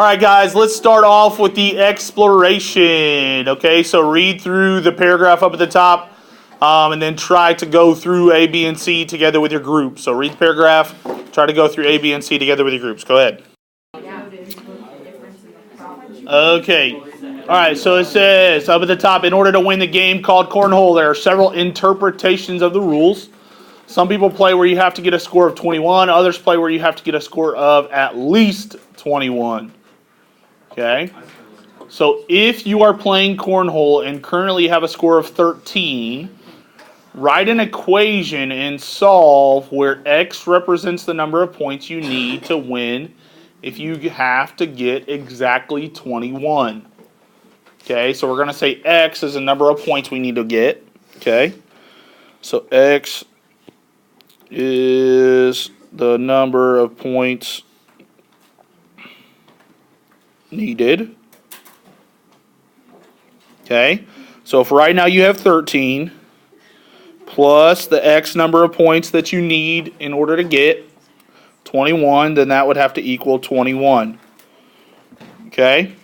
All right, guys, let's start off with the exploration. Okay, so read through the paragraph up at the top and then try to go through A, B, and C together with your group. So read the paragraph, try to go through A, B, and C together with your groups. Go ahead. Okay. All right, so it says up at the top, in order to win the game called Cornhole, there are several interpretations of the rules. Some people play where you have to get a score of 21. Others play where you have to get a score of at least 21. Okay? So if you are playing Cornhole and currently have a score of 13, write an equation and solve where X represents the number of points you need to win if you have to get exactly 21. Okay, so we're going to say X is the number of points we need to get. Okay, so X is the number of points needed. Okay, so if right now you have 13 plus the X number of points that you need in order to get 21, then that would have to equal 21. Okay?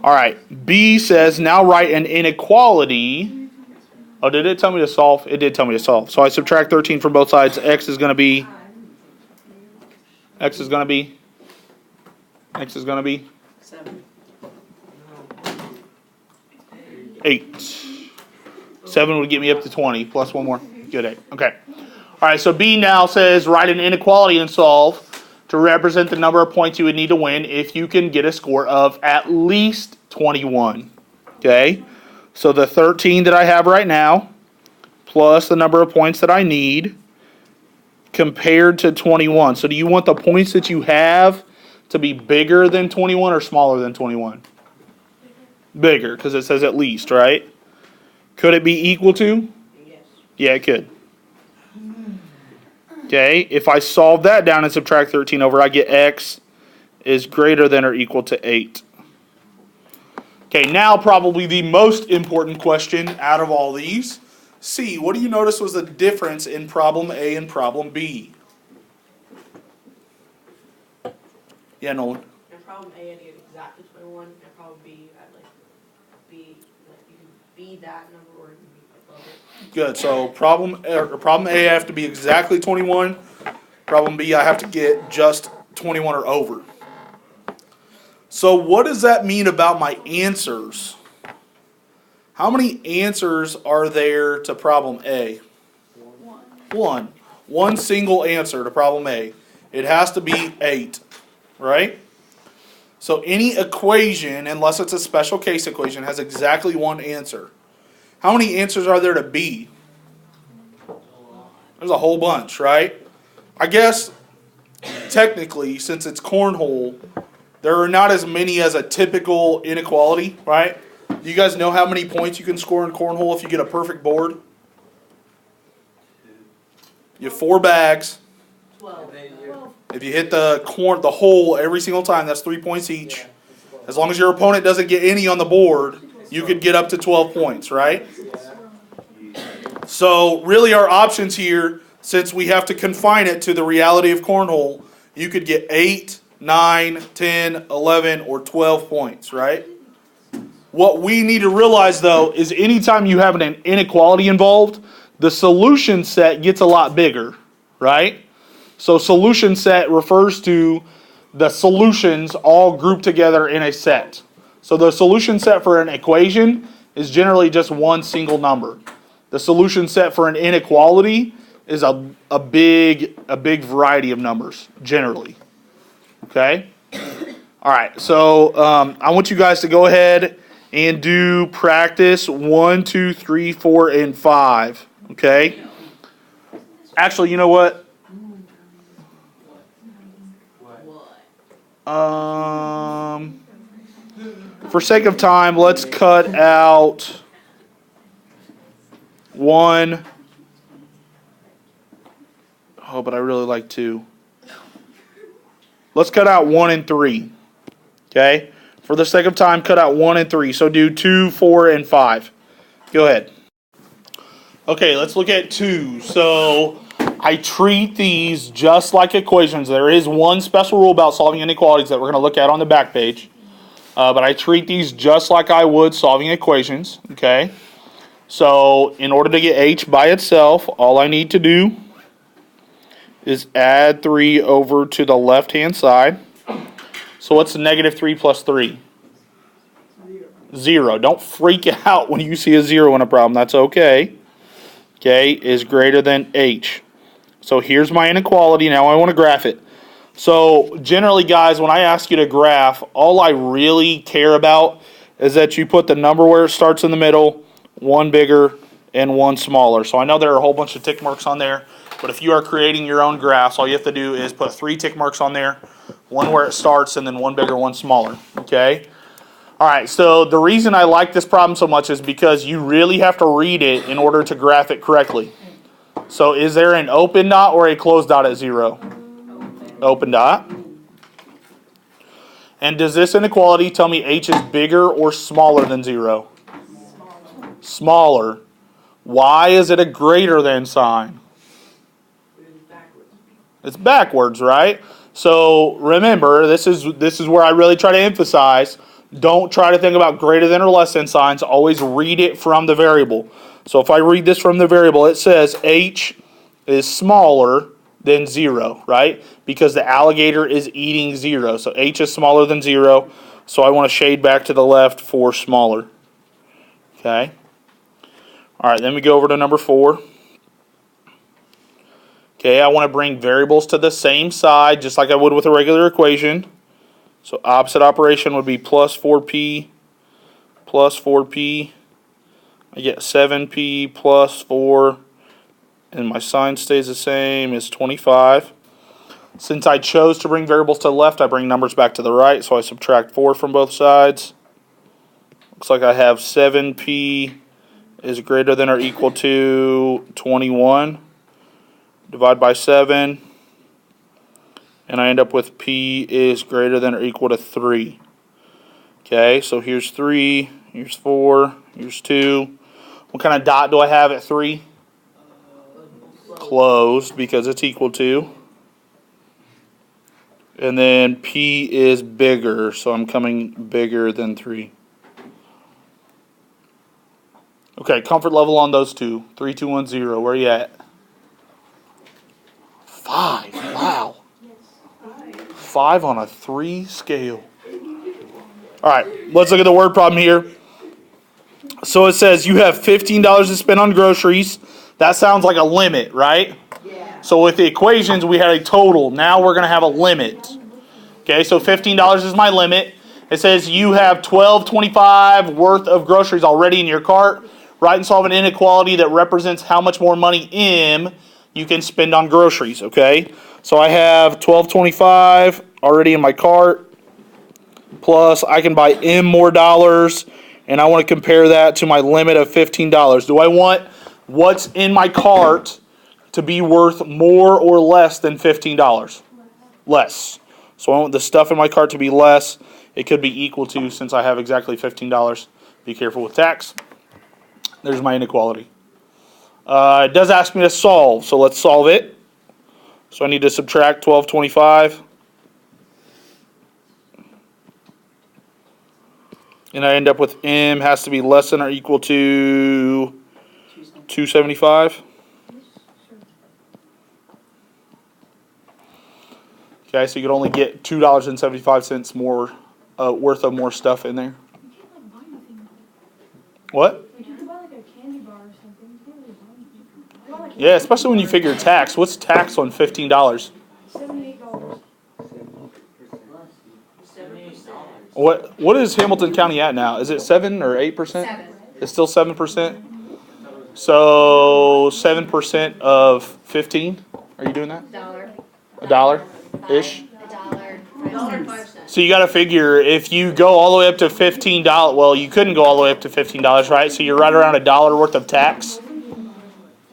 All right. B says, now write an inequality. Oh, did it tell me to solve? It did tell me to solve. So I subtract 13 from both sides. X is going to be 8. 7 would get me up to 20, plus one more. Good 8. Okay. All right, so B now says write an inequality and solve to represent the number of points you would need to win if you can get a score of at least 21. Okay? So the 13 that I have right now plus the number of points that I need compared to 21. So do you want the points that you have to be bigger than 21 or smaller than 21? Bigger, because it says at least, right? Could it be equal to? Yes. Yeah, it could. Okay, if I solve that down and subtract 13 over, I get X is greater than or equal to 8. Okay, now probably the most important question out of all these. C, what do you notice was the difference in problem A and problem B? Yeah, Nolan. In problem A, I get exactly 21. In problem B, I you can be that number or you can be above it. Good. So problem A, I have to be exactly 21. Problem B, I have to get just 21 or over. So what does that mean about my answers? How many answers are there to problem A? One. One single answer to problem A. It has to be 8, right? So any equation, unless it's a special case equation, has exactly one answer. How many answers are there to B? There's a whole bunch, right? I guess, technically, since it's cornhole, there are not as many as a typical inequality, right? Do you guys know how many points you can score in cornhole if you get a perfect board? You have 4 bags. 12. If you hit the hole every single time, that's 3 points each. As long as your opponent doesn't get any on the board, you could get up to 12 points, right? So really our options here, since we have to confine it to the reality of cornhole, you could get 8, 9, 10, 11, or 12 points, right? What we need to realize, though, is anytime you have an inequality involved, the solution set gets a lot bigger, right? So solution set refers to the solutions all grouped together in a set. So the solution set for an equation is generally just one single number. The solution set for an inequality is a big variety of numbers, generally. Okay? All right, so I want you guys to go ahead and do practice 1, 2, 3, 4, and 5. Okay? Actually, you know what? For sake of time, let's cut out 1. Oh, but I really like 2. Let's cut out 1 and 3. Okay? For the sake of time, cut out 1 and 3. So do 2, 4, and 5. Go ahead. Okay, let's look at 2. So I treat these just like equations. There is one special rule about solving inequalities that we're going to look at on the back page. But I treat these just like I would solving equations, okay? So in order to get h by itself, all I need to do is add 3 over to the left-hand side. So what's negative 3 plus 3? 0. Don't freak out when you see a 0 in a problem. That's okay. Okay, is greater than h. So here's my inequality. Now I want to graph it. So generally, guys, when I ask you to graph, all I really care about is that you put the number where it starts in the middle, one bigger and one smaller. So I know there are a whole bunch of tick marks on there, but if you are creating your own graphs, all you have to do is put 3 tick marks on there, one where it starts and then one bigger, one smaller. Okay? All right, so the reason I like this problem so much is because you really have to read it in order to graph it correctly. So is there an open dot or a closed dot at 0? Open dot. And does this inequality tell me h is bigger or smaller than 0? Smaller. Why is it a greater than sign? It's backwards, right? So remember, this is where I really try to emphasize. Don't try to think about greater than or less than signs. Always read it from the variable. So if I read this from the variable, it says h is smaller than 0, right? Because the alligator is eating 0. So h is smaller than 0. So I want to shade back to the left for smaller. Okay. All right, then we go over to number 4. Okay, I want to bring variables to the same side, just like I would with a regular equation. So opposite operation would be plus 4p plus 4p. I get 7p plus 4. And my sign stays the same as 25. Since I chose to bring variables to the left, I bring numbers back to the right, so I subtract 4 from both sides. Looks like I have 7p is greater than or equal to 21. Divide by 7. And I end up with p is greater than or equal to 3. Okay, so here's 3, here's 4, here's 2. What kind of dot do I have at 3? Closed, because it's equal to. And then p is bigger, so I'm coming bigger than 3. Okay, comfort level on those two. 3, 2, 1, 0. Where are you at? 5. Wow. 5 on a 3 scale. All right, let's look at the word problem here. So it says you have $15 to spend on groceries. That sounds like a limit, right? Yeah. So with the equations, we had a total. Now we're going to have a limit. Okay, so $15 is my limit. It says you have $12.25 worth of groceries already in your cart. Write and solve an inequality that represents how much more money M you can spend on groceries. Okay, so I have $12.25 already in my cart. Plus, I can buy M more dollars, and I want to compare that to my limit of $15. Do I want what's in my cart to be worth more or less than $15? Less. So I want the stuff in my cart to be less. It could be equal to, since I have exactly $15. Be careful with tax. There's my inequality. It does ask me to solve, so let's solve it. So I need to subtract 12.25. And I end up with M has to be less than or equal to 275. Okay, so you could only get $2.75 more worth of more stuff in there. What? Yeah, especially when you figure tax. What's tax on $15? $78. What is Hamilton County at now? Is it 7 or 8%? 7. It's still 7%. So 7% of 15. Are you doing that? $1 ish. $1.05. So you got to figure if you go all the way up to $15. Well, you couldn't go all the way up to $15, right? So you're right around $1 worth of tax.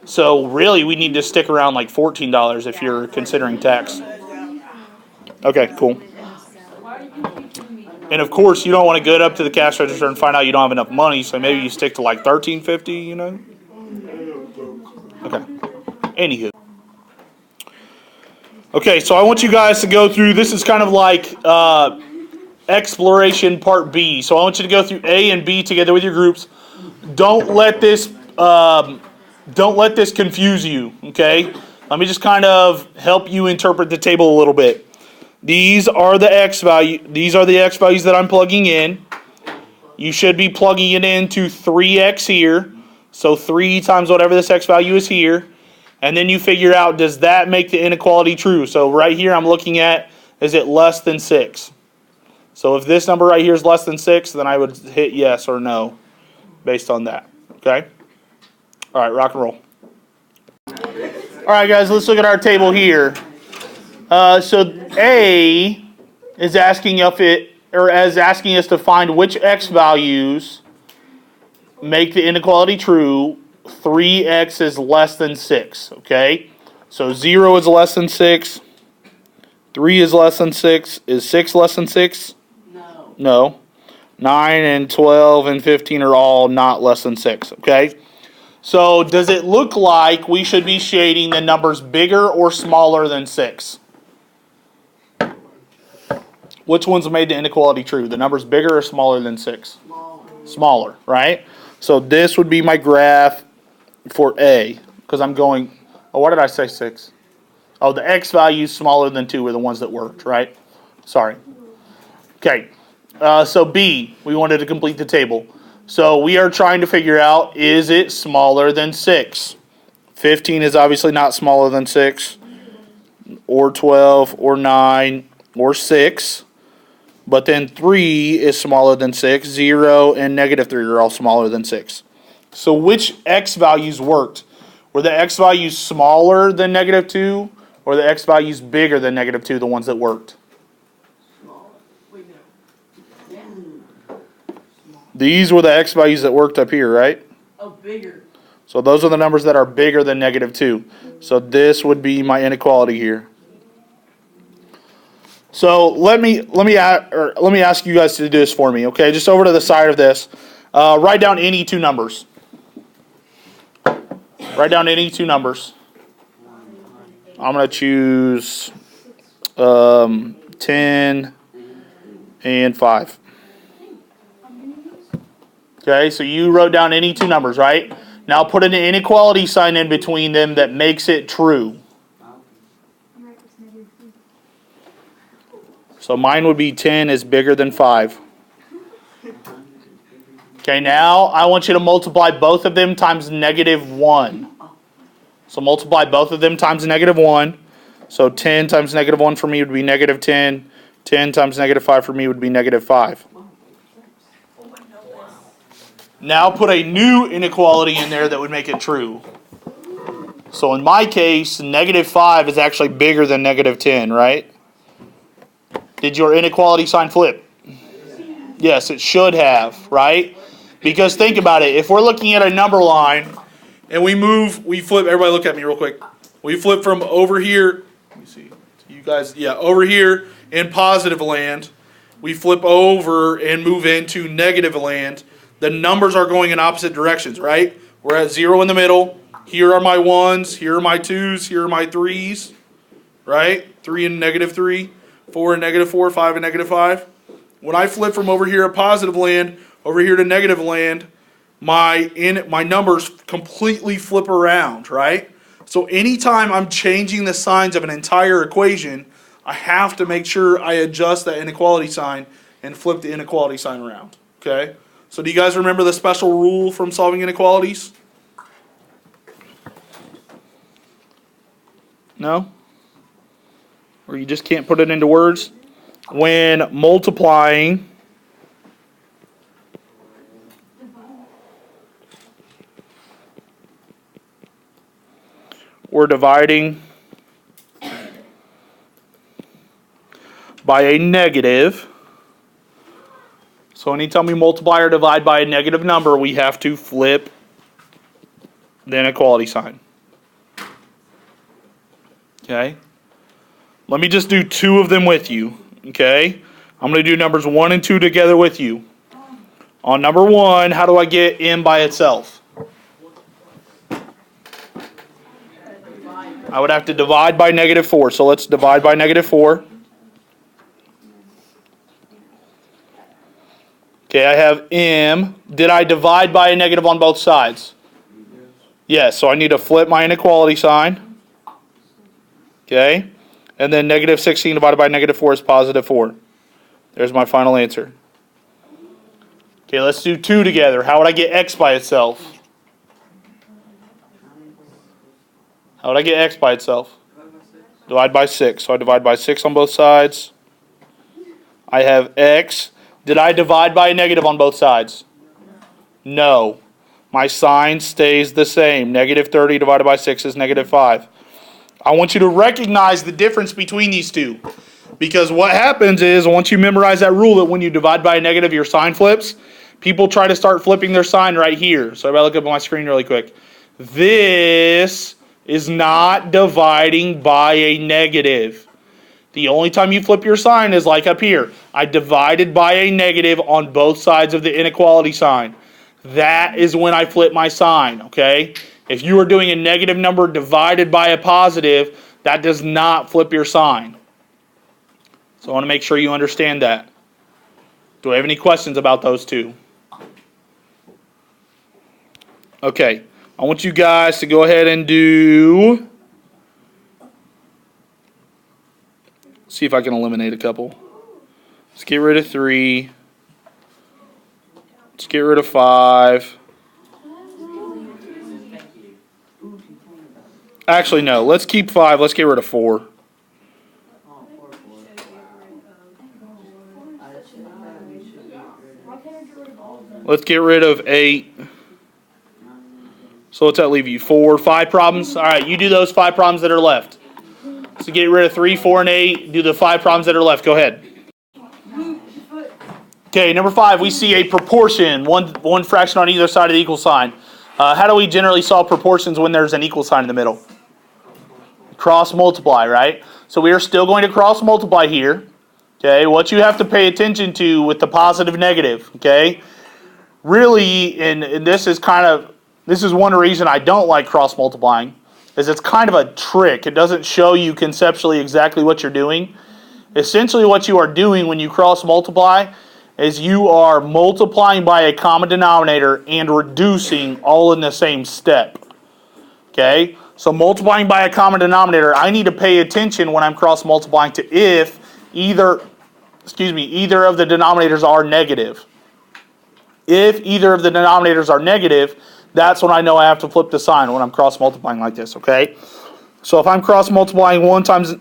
So really, we need to stick around like $14 if you're considering tax. Okay, cool. And of course, you don't want to go up to the cash register and find out you don't have enough money, so maybe you stick to like $13.50, you know? Okay. Anywho. Okay, so I want you guys to go through, this is kind of like exploration part B. So I want you to go through A and B together with your groups. Don't let this confuse you, okay? Let me just kind of help you interpret the table a little bit. These are the x values that I'm plugging in. You should be plugging it into 3x here. So 3 times whatever this x value is here. And then you figure out, does that make the inequality true? So right here I'm looking at, is it less than 6? So if this number right here is less than 6, then I would hit yes or no based on that. Okay? All right, rock and roll. All right, guys, let's look at our table here. So A is asking asking us to find which x values make the inequality true. 3x is less than 6. Okay? So 0 is less than 6. 3 is less than 6. Is 6 less than 6? No. No. 9 and 12 and 15 are all not less than 6. Okay? So does it look like we should be shading the numbers bigger or smaller than 6? Which ones made the inequality true? The numbers bigger or smaller than 6? Smaller, right? So this would be my graph for A, because I'm going, oh, why did I say 6? Oh, the x values smaller than 2 were the ones that worked, right? Sorry. Okay, so B, we wanted to complete the table. So we are trying to figure out, is it smaller than 6? 15 is obviously not smaller than 6, or 12, or 9, or 6. But then 3 is smaller than 6. 0 and negative 3 are all smaller than 6. So which x values worked? Were the x values smaller than negative 2? Or the x values bigger than negative 2, the ones that worked? Smaller. Wait, no. Yeah. These were the x values that worked up here, right? Oh, bigger. So those are the numbers that are bigger than negative 2. So this would be my inequality here. So let me ask you guys to do this for me, okay? Just over to the side of this, write down any two numbers. Write down any two numbers. I'm going to choose 10 and 5. Okay, so you wrote down any two numbers, right? Now put an inequality sign in between them that makes it true. So mine would be 10 is bigger than 5. Okay, now I want you to multiply both of them times negative 1. So multiply both of them times negative 1. So 10 times negative 1 for me would be negative 10. 10 times negative 5 for me would be negative 5. Now put a new inequality in there that would make it true. So in my case, negative 5 is actually bigger than negative 10, right? Did your inequality sign flip? Yes, it should have, right? Because think about it. If we're looking at a number line and we flip, everybody look at me real quick. We flip from over here, let me see, you guys, yeah, over here in positive land. We flip over and move into negative land. The numbers are going in opposite directions, right? We're at 0 in the middle. Here are my 1s, here are my 2s, here are my 3s, right? 3 and negative 3. 4 and negative 4, 5 and negative 5. When I flip from over here at positive land, over here to negative land, my numbers completely flip around, right? So anytime I'm changing the signs of an entire equation, I have to make sure I adjust that inequality sign and flip the inequality sign around, okay? So do you guys remember the special rule from solving inequalities? No? Or you just can't put it into words? When multiplying or dividing by a negative, so anytime we multiply or divide by a negative number, we have to flip the inequality sign. Okay? Let me just do two of them with you, okay? I'm going to do numbers 1 and 2 together with you. On number 1, how do I get m by itself? I would have to divide by negative 4. So let's divide by negative 4. Okay, I have m. Did I divide by a negative on both sides? Yes, so I need to flip my inequality sign. Okay, and then negative 16 divided by negative 4 is positive 4. There's my final answer. Okay, let's do 2 together. How would I get x by itself? How would I get x by itself? Divide by 6. So I divide by 6 on both sides. I have x. Did I divide by a negative on both sides? No. My sign stays the same. Negative 30 divided by 6 is negative 5. I want you to recognize the difference between these two. Because what happens is, once you memorize that rule that when you divide by a negative, your sign flips, people try to start flipping their sign right here. So if I look up on my screen really quick. This is not dividing by a negative. The only time you flip your sign is like up here. I divided by a negative on both sides of the inequality sign. That is when I flip my sign, okay? If you are doing a negative number divided by a positive, that does not flip your sign. So I want to make sure you understand that. Do I have any questions about those two? Okay, I want you guys to go ahead and do... See if I can eliminate a couple. Let's get rid of 3. Let's get rid of 5. Actually, no. Let's keep 5. Let's get rid of 4. Let's get rid of 8. So what's that leave you? 4, 5 problems? All right, you do those 5 problems that are left. So get rid of 3, 4, and 8. Do the 5 problems that are left. Go ahead. Okay, number 5, we see a proportion, one fraction on either side of the equal sign. How do we generally solve proportions when there's an equal sign in the middle? Cross multiply, right? So we are still going to cross multiply here. Okay, what you have to pay attention to with the positive negative, okay? Really, and this is one reason I don't like cross multiplying, is it's kind of a trick. It doesn't show you conceptually exactly what you're doing. Essentially what you are doing when you cross multiply is you are multiplying by a common denominator and reducing all in the same step. Okay? So multiplying by a common denominator, I need to pay attention when I'm cross multiplying to if either of the denominators are negative. If either of the denominators are negative, that's when I know I have to flip the sign when I'm cross multiplying like this, okay? So if I'm cross multiplying 1 times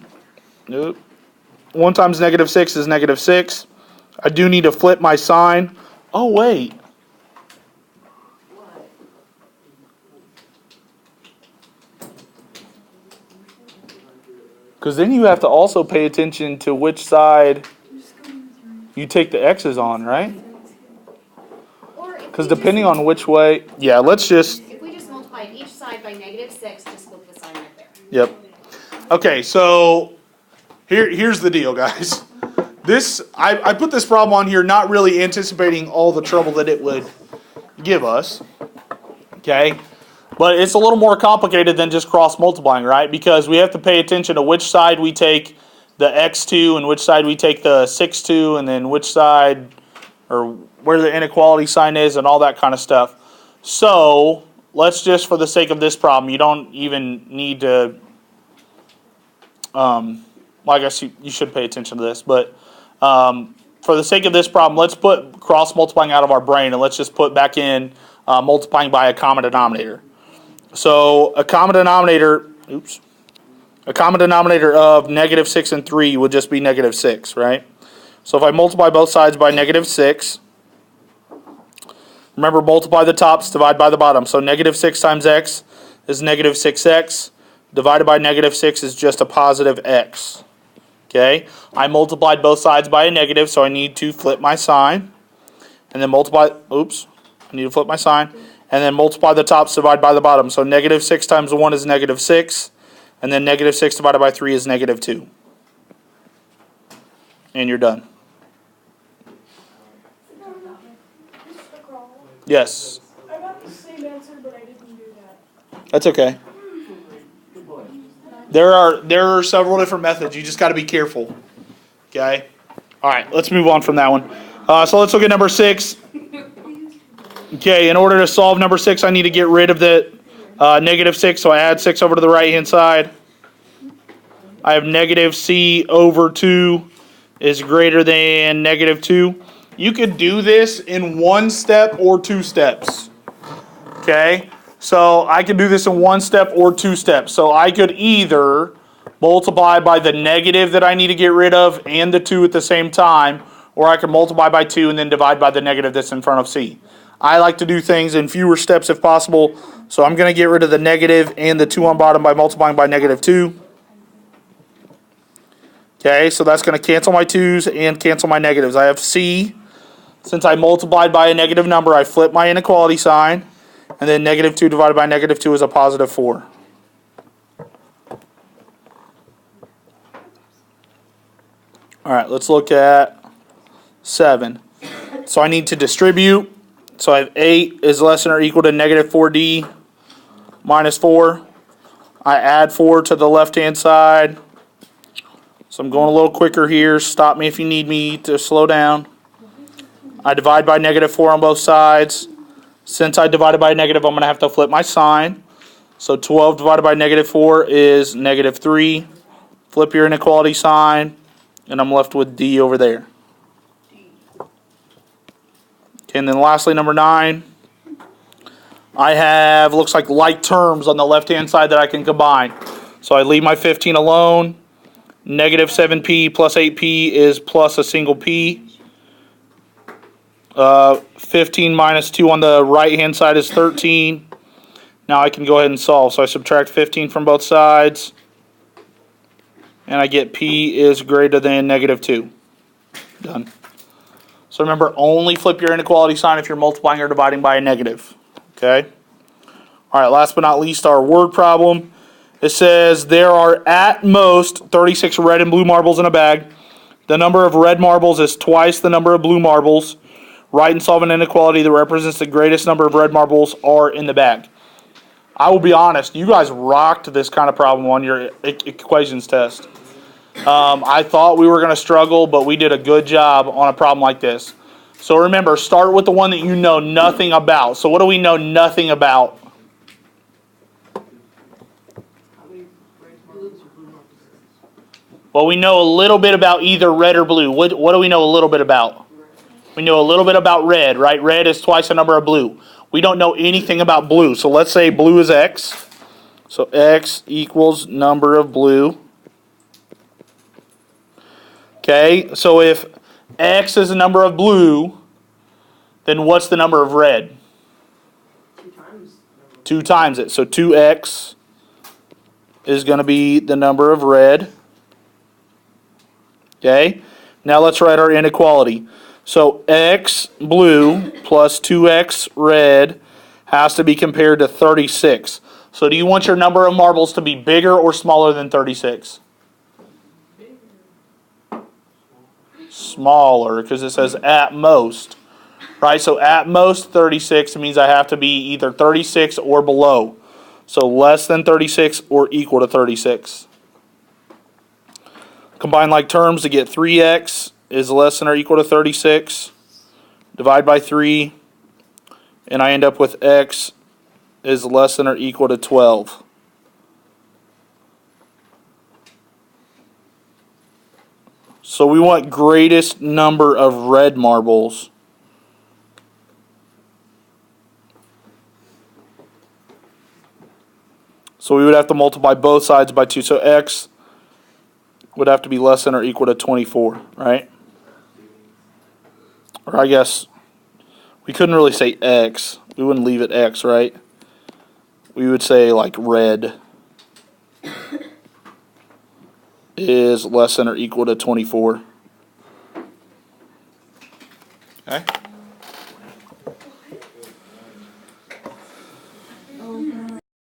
negative 6 is negative 6. I do need to flip my sign. Oh, wait. Because then you have to also pay attention to which side you take the x's on, right? Because depending on which way... Yeah, let's just... If we just multiply each side by negative 6, just flip the sign right there. Yep. Okay, so here's the deal, guys. I put this problem on here not really anticipating all the trouble that it would give us. Okay? But it's a little more complicated than just cross multiplying, right? Because we have to pay attention to which side we take the x to and which side we take the 6 to, and then which side or where the inequality sign is and all that kind of stuff. So let's just, for the sake of this problem, you don't even need to, well, I guess you should pay attention to this, but for the sake of this problem, let's put cross multiplying out of our brain and let's just put back in multiplying by a common denominator. So a common denominator of negative 6 and 3 would just be negative 6, right? So if I multiply both sides by negative 6, remember, multiply the tops, divide by the bottom. So negative 6 times x is negative 6x. Divided by negative 6 is just a positive x. Okay? I multiplied both sides by a negative, so I need to flip my sign. And then multiply, I need to flip my sign. And then multiply the tops, divide by the bottom. So negative 6 times 1 is negative 6. And then negative 6 divided by 3 is negative 2. And you're done. Mr. Craw, Yes. I got the same answer, but I didn't do that. That's okay. There are several different methods. You just got to be careful. Okay. All right. Let's move on from that one. So let's look at number 6. Okay. In order to solve number 6, I need to get rid of the -6. So I add 6 over to the right hand side. I have negative c over 2 is greater than -2. You could do this in 1 step or 2 steps. Okay. So I could do this in 1 step or 2 steps. So I could either multiply by the negative that I need to get rid of and the 2 at the same time, or I could multiply by 2 and then divide by the negative that's in front of c. I like to do things in fewer steps if possible, so I'm going to get rid of the negative and the 2 on bottom by multiplying by -2. Okay, so that's going to cancel my 2's and cancel my negatives. I have c. Since I multiplied by a negative number, I flip my inequality sign. And then -2 divided by -2 is a positive 4. All right, let's look at 7. So I need to distribute. So I have 8 is less than or equal to -4d minus 4. I add 4 to the left-hand side. So I'm going a little quicker here. Stop me if you need me to slow down. I divide by -4 on both sides. Since I divided by a negative, I'm going to have to flip my sign. So 12 divided by -4 is -3. Flip your inequality sign, and I'm left with d over there. Okay, and then lastly, number 9. I have, looks like terms on the left-hand side that I can combine. So I leave my 15 alone. -7p plus 8p is plus a single p. 15 minus 2 on the right-hand side is 13. Now I can go ahead and solve. So I subtract 15 from both sides. And I get p is greater than -2. Done. So remember, only flip your inequality sign if you're multiplying or dividing by a negative. Okay? All right, last but not least, our word problem. It says there are at most 36 red and blue marbles in a bag. The number of red marbles is twice the number of blue marbles. Write and solve an inequality that represents the greatest number of red marbles are in the bag. I will be honest, you guys rocked this kind of problem on your equations test. I thought we were going to struggle, but we did a good job on a problem like this. So remember, start with the one that you know nothing about. So what do we know nothing about? Well, we know a little bit about either red or blue. What do we know a little bit about? We know a little bit about red, right? Red is twice the number of blue. We don't know anything about blue. So let's say blue is x. So x equals number of blue. Okay, so if x is the number of blue, then what's the number of red? 2 times it. So 2x is going to be the number of red. Okay, now let's write our inequality. So x blue plus 2x red has to be compared to 36. So do you want your number of marbles to be bigger or smaller than 36? Smaller, because it says at most. Right, so at most 36 means I have to be either 36 or below. So less than 36 or equal to 36. Combine like terms to get 3x is less than or equal to 36. Divide by 3. And I end up with x is less than or equal to 12. So we want greatest number of red marbles. So we would have to multiply both sides by 2. So x would have to be less than or equal to 24, right? Or I guess we couldn't really say x. We wouldn't leave it x, right? We would say like red is less than or equal to 24. Okay?